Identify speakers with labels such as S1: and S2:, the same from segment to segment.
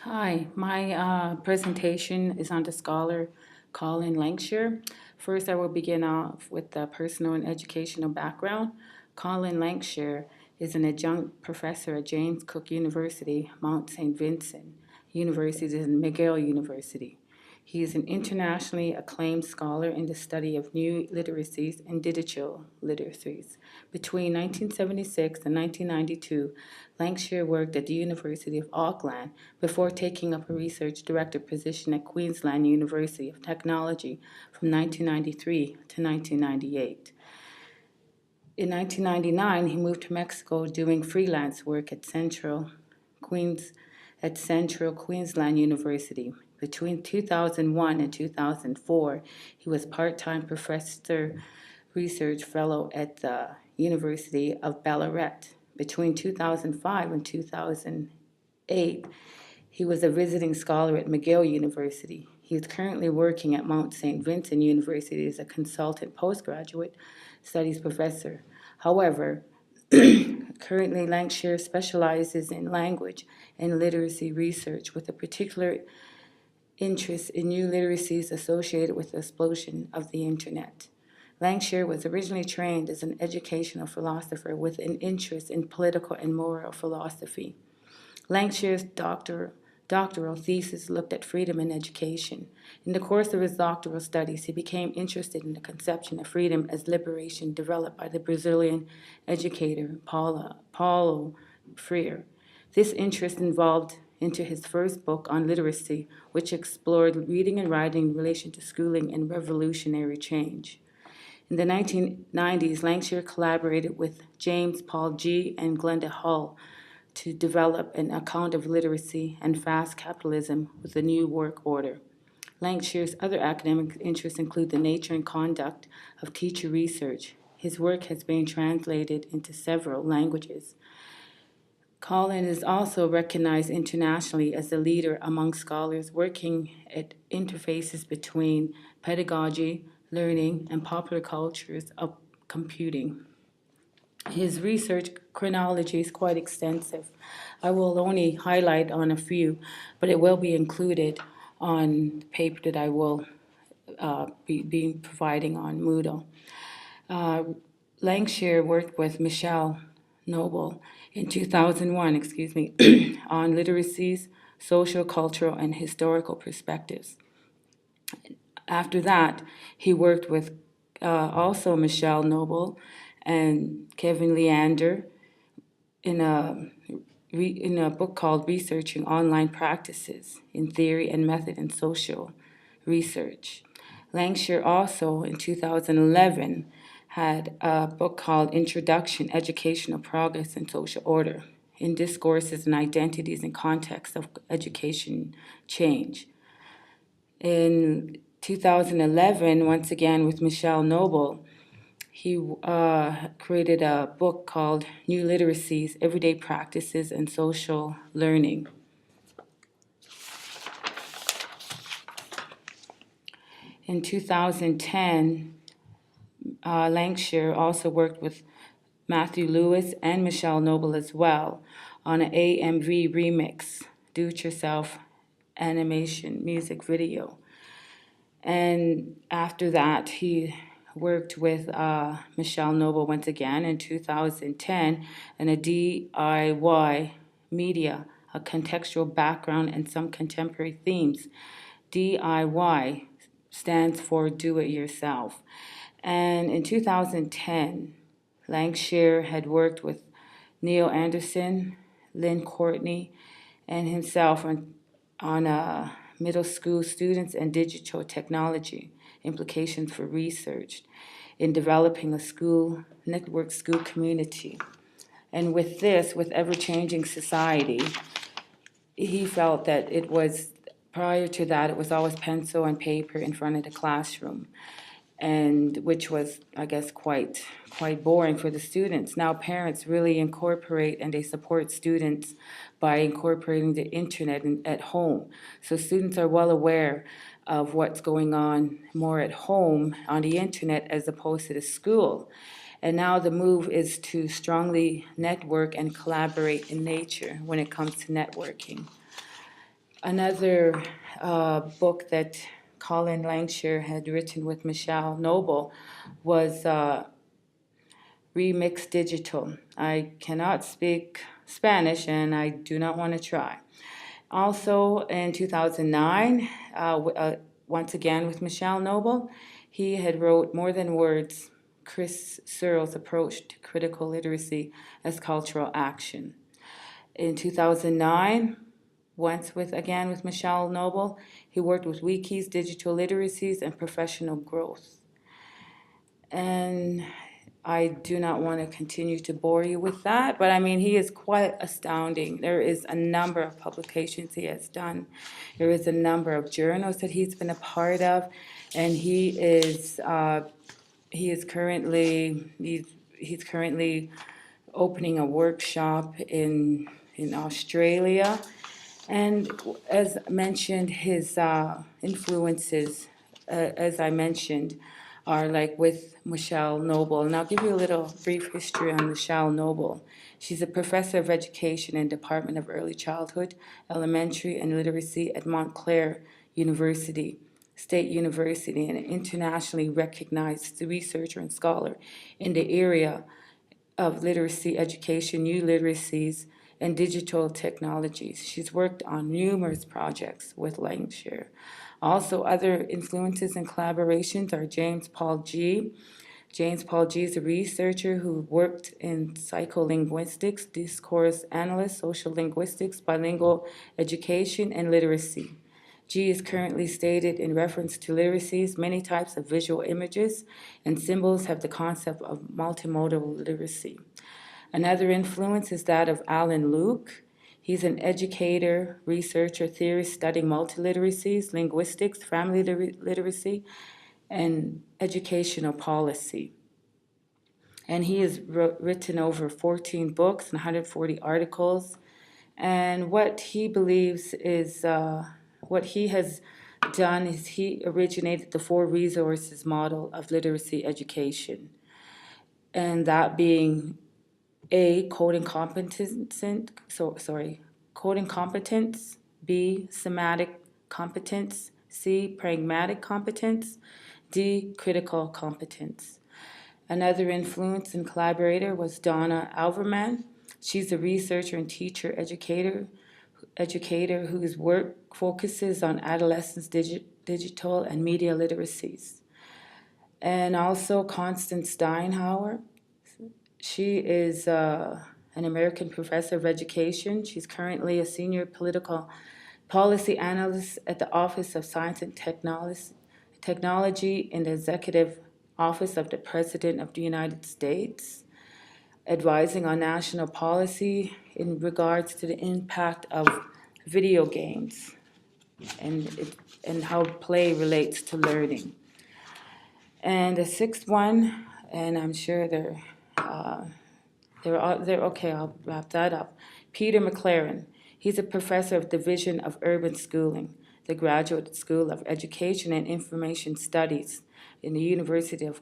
S1: Hi, my presentation is on the scholar Colin Lankshear. First, I will begin off with the personal and educational background. Colin Lankshear is an adjunct professor at James Cook University, Mount St. Vincent University, and McGill University. He is an internationally acclaimed scholar in the study of new literacies and digital literacies. Between 1976 and 1992, Lankshear worked at the University of Auckland before taking up a research director position at Queensland University of Technology from 1993 to 1998. In 1999, he moved to Mexico doing freelance work at Central Queensland University. Between 2001 and 2004, he was part-time professor research fellow at the University of Ballarat. Between 2005 and 2008, he was a visiting scholar at McGill University. He is currently working at Mount St. Vincent University as a consultant postgraduate studies professor. However, currently Lankshear specializes in language and literacy research with a particular interest in new literacies associated with the explosion of the internet. Lankshear was originally trained as an educational philosopher with an interest in political and moral philosophy. Lankshear's doctoral thesis looked at freedom in education. In the course of his doctoral studies, he became interested in the conception of freedom as liberation developed by the Brazilian educator Paulo Freire. This interest evolved into his first book on literacy, which explored reading and writing in relation to schooling and revolutionary change. In the 1990s, Lankshear collaborated with James Paul Gee and Glenda Hull to develop an account of literacy and fast capitalism with the New Work Order. Lankshear's other academic interests include the nature and conduct of teacher research. His work has been translated into several languages. Colin is also recognized internationally as a leader among scholars working at interfaces between pedagogy, learning, and popular cultures of computing. His research chronology is quite extensive. I will only highlight on a few, but it will be included on the paper that I will be providing on Moodle. Lankshear worked with Michelle Noble in 2001, on literacies, social, cultural, and historical perspectives. After that, he worked with also Michelle Noble and Kevin Leander in a book called Researching Online Practices in Theory and Method in Social Research. Lankshear also, in 2011, had a book called Introduction, Educational Progress and Social Order in Discourses and Identities in Context of Education Change. In 2011, once again with Michelle Noble, he created a book called New Literacies, Everyday Practices and Social Learning. In 2010, Lankshear also worked with Matthew Lewis and Michelle Noble as well on an AMV remix, do-it-yourself animation music video. And after that, he worked with Michelle Noble once again in 2010 in a DIY media, a contextual background and some contemporary themes. DIY stands for do it yourself. And in 2010, Lankshear had worked with Neil Anderson, Lynn Courtney, and himself on middle school students and digital technology implications for research in developing a school network school community. And with this, with ever-changing society, he felt that it was, prior to that, it was always pencil and paper in front of the classroom, and which was, I guess, quite boring for the students. Now parents really incorporate and they support students by incorporating the internet at home. So students are well aware of what's going on more at home on the internet as opposed to the school. And now the move is to strongly network and collaborate in nature when it comes to networking. Another book that Colin Lankshear had written with Michelle Noble was Remix Digital. I cannot speak Spanish and I do not want to try. Also in 2009, once again with Michelle Noble, he had wrote More Than Words, Chris Searle's Approach to Critical Literacy as Cultural Action. In 2009, once again with Michelle Noble, he worked with Wikis, digital literacies, and professional growth. And I do not want to continue to bore you with that, but I mean, he is quite astounding. There is a number of publications he has done. There is a number of journals that he's been a part of, and he's currently opening a workshop in Australia. And as mentioned, his influences, as I mentioned, are like with Michelle Noble. And I'll give you a little brief history on Michelle Noble. She's a professor of education in Department of Early Childhood, Elementary, and Literacy at Montclair University, State University, and an internationally recognized researcher and scholar in the area of literacy education, new literacies, and digital technologies. She's worked on numerous projects with Lankshear. Also, other influences and collaborations are James Paul G. James Paul G is a researcher who worked in psycholinguistics, discourse analyst, social linguistics, bilingual education, and literacy. G is currently stated in reference to literacies. Many types of visual images and symbols have the concept of multimodal literacy. Another influence is that of Alan Luke. He's an educator, researcher, theorist studying multiliteracies, linguistics, family literacy, and educational policy. And he has written over 14 books and 140 articles. And what he believes is what he has done is he originated the 4 resources model of literacy education. And that being A, coding competence, coding competence, B, semantic competence, C, pragmatic competence, D, critical competence. Another influence and collaborator was Donna Alverman. She's a researcher and teacher educator whose work focuses on adolescents' digital and media literacies. And also Constance Steinhauer. She is an American professor of education. She's currently a senior political policy analyst at the Office of Science and Technology in the Executive Office of the President of the United States, advising on national policy in regards to the impact of video games and how play relates to learning. And the 6th one, and I'm sure they're okay, I'll wrap that up. Peter McLaren. He's a professor of Division of Urban Schooling, the Graduate School of Education and Information Studies in the University of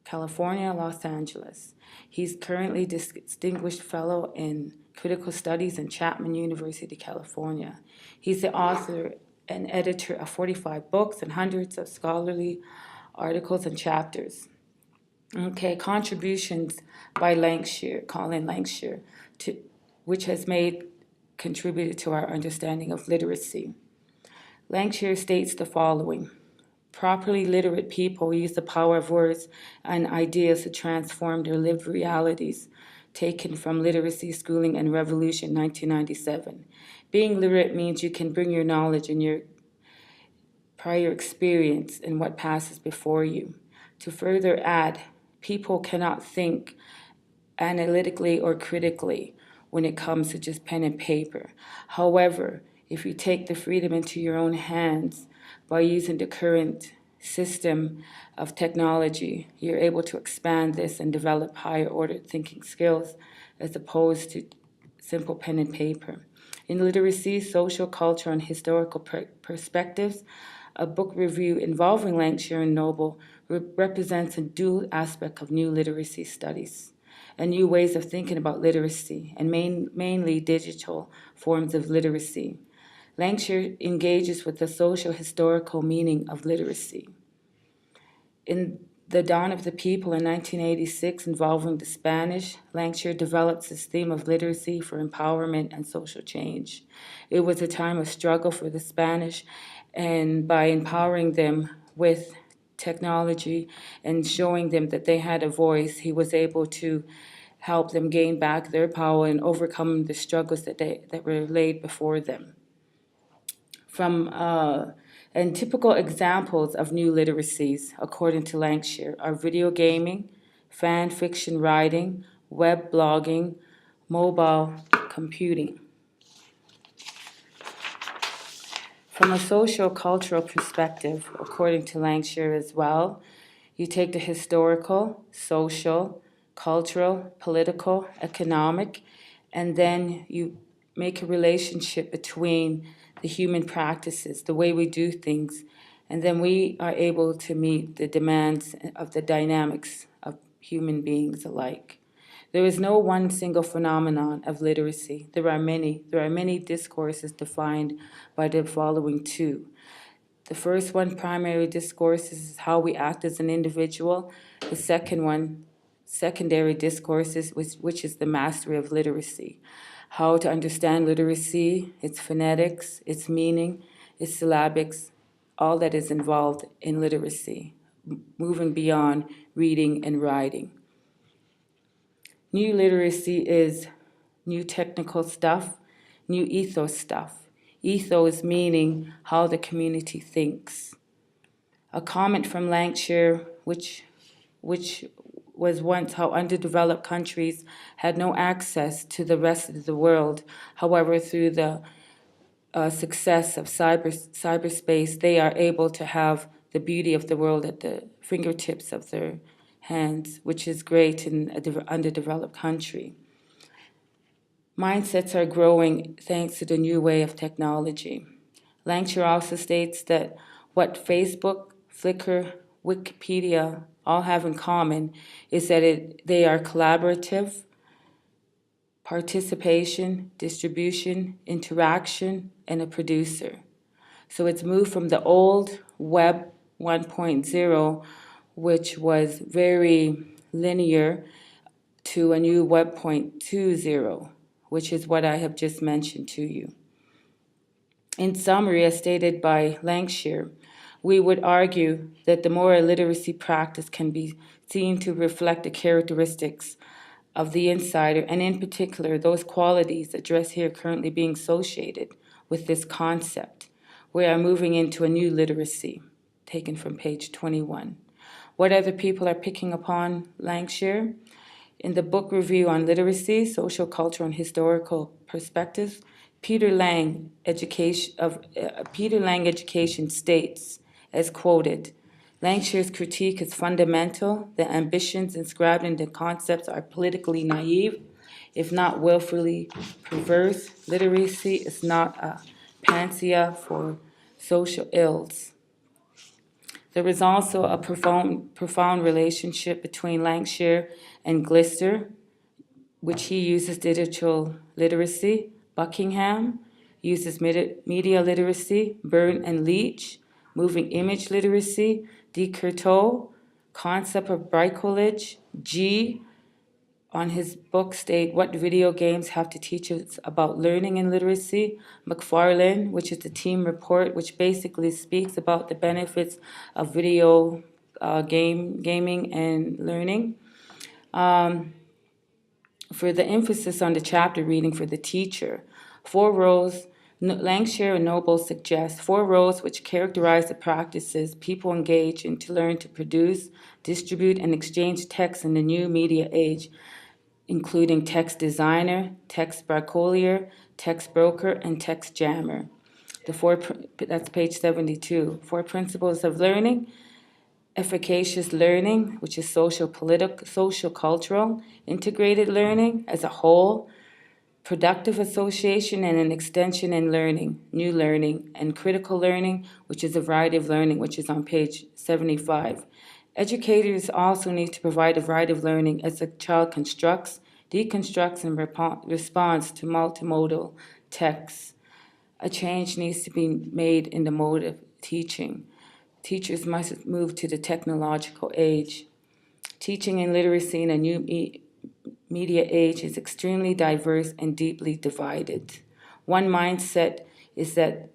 S1: California, Los Angeles. He's currently Distinguished Fellow in Critical Studies in Chapman University, California. He's the author and editor of 45 books and hundreds of scholarly articles and chapters. Okay, contributions by Lankshear, Colin Lankshear, which has contributed to our understanding of literacy. Lankshear states the following: properly literate people use the power of words and ideas to transform their lived realities, taken from Literacy, Schooling, and Revolution, 1997. Being literate means you can bring your knowledge and your prior experience in what passes before you. To further add, people cannot think analytically or critically when it comes to just pen and paper. However, if you take the freedom into your own hands by using the current system of technology, you're able to expand this and develop higher order thinking skills as opposed to simple pen and paper. In literacy, social, cultural, and historical perspectives, a book review involving Lankshear and Noble represents a dual aspect of new literacy studies and new ways of thinking about literacy, and mainly digital forms of literacy. Lankshear engages with the social historical meaning of literacy. In The Dawn of the People in 1986, involving the Spanish, Lankshear develops this theme of literacy for empowerment and social change. It was a time of struggle for the Spanish, and by empowering them with technology and showing them that they had a voice, he was able to help them gain back their power and overcome the struggles that were laid before them. And typical examples of new literacies, according to Lankshear, are video gaming, fan fiction writing, web blogging, mobile computing. From a social-cultural perspective, according to Lankshear as well, you take the historical, social, cultural, political, economic, and then you make a relationship between the human practices, the way we do things, and then we are able to meet the demands of the dynamics of human beings alike. There is no one single phenomenon of literacy. There are many discourses defined by the following two. The first one, primary discourses, is how we act as an individual. The second one, secondary discourses, which is the mastery of literacy. How to understand literacy, its phonetics, its meaning, its syllabics, all that is involved in literacy, moving beyond reading and writing. New literacy is new technical stuff, new ethos stuff. Ethos meaning how the community thinks. A comment from Lankshear, which was once how underdeveloped countries had no access to the rest of the world. However, through the success of cyberspace, they are able to have the beauty of the world at the fingertips of their hands, which is great in an underdeveloped country. Mindsets are growing thanks to the new way of technology. Lankshear also states that what Facebook, Flickr, Wikipedia all have in common is that they are collaborative, participation, distribution, interaction, and a producer. So it's moved from the old Web 1.0, which was very linear, to a new Web 2.0, which is what I have just mentioned to you. In summary, as stated by Lankshear, we would argue that the moral literacy practice can be seen to reflect the characteristics of the insider, and in particular, those qualities addressed here currently being associated with this concept. We are moving into a new literacy, taken from page 21. What other people are picking upon Lankshear? In the book review on literacy, social, cultural, and historical perspectives, Peter Lang Education states, as quoted, Lankshear's critique is fundamental. The ambitions inscribed in the concepts are politically naive, if not willfully perverse. Literacy is not a panacea for social ills. There is also a profound relationship between Lankshear and Glister, which he uses digital literacy. Buckingham uses media literacy. Byrne and Leach, moving image literacy. De Courteau, concept of bricolage. G, on his book, state what video games have to teach us about learning and literacy. McFarlane, which is the team report, which basically speaks about the benefits of video gaming and learning. For the emphasis on the chapter reading for the teacher, 4 rows, Lankshear and Noble suggest 4 roles which characterize the practices people engage in to learn to produce, distribute, and exchange text in the new media age, including text designer, text bricolier, text broker, and text jammer. That's page 72. 4 principles of learning: efficacious learning, which is social, political, social, cultural; integrated learning as a whole; productive association and an extension in learning; new learning; and critical learning, which is a variety of learning, which is on page 75. Educators also need to provide a variety of learning as a child constructs, deconstructs, and responds to multimodal texts. A change needs to be made in the mode of teaching. Teachers must move to the technological age. Teaching and literacy in a new media age is extremely diverse and deeply divided. One mindset is the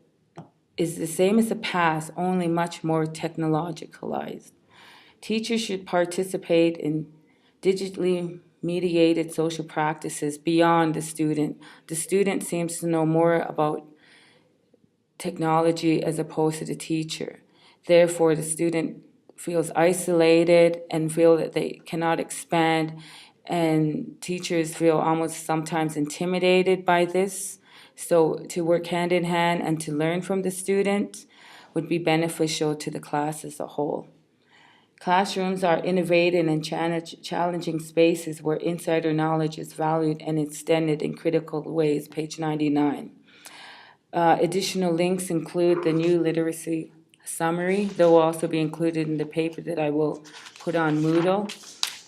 S1: same as the past, only much more technologicalized. Teachers should participate in digitally mediated social practices beyond the student. The student seems to know more about technology as opposed to the teacher. Therefore, the student feels isolated and feel that they cannot expand, and teachers feel almost sometimes intimidated by this. So to work hand in hand and to learn from the student would be beneficial to the class as a whole. Classrooms are innovative and challenging spaces where insider knowledge is valued and extended in critical ways, page 99. Additional links include the new literacy summary. They'll also be included in the paper that I will put on Moodle.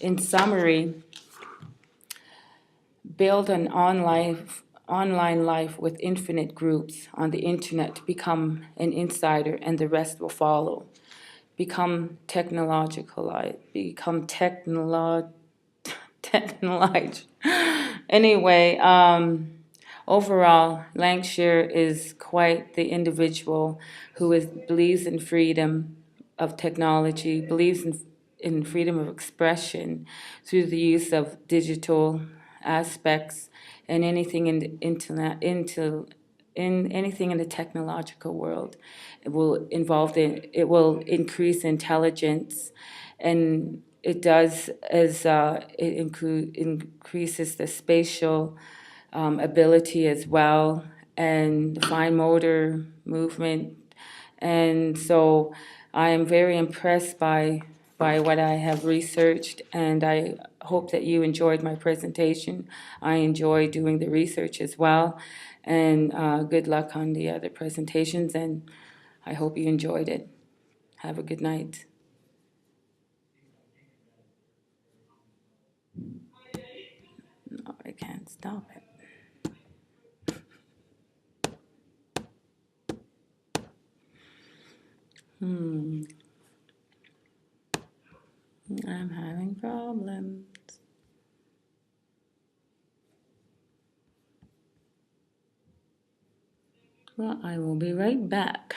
S1: In summary, build an online life with infinite groups on the internet to become an insider, and the rest will follow. Become technologicalized. Technologized. Anyway, overall, Lankshear is quite the individual who believes in freedom of technology, believes in freedom of expression through the use of digital aspects and anything in the internet, in anything in the technological world. It will increase intelligence, and it does as increases the spatial ability as well, and the fine motor movement. And so I am very impressed by what I have researched, and I hope that you enjoyed my presentation. I enjoy doing the research as well, and good luck on the other presentations, and I hope you enjoyed it. Have a good night. No, I can't stop it. I'm having problems. Well, I will be right back.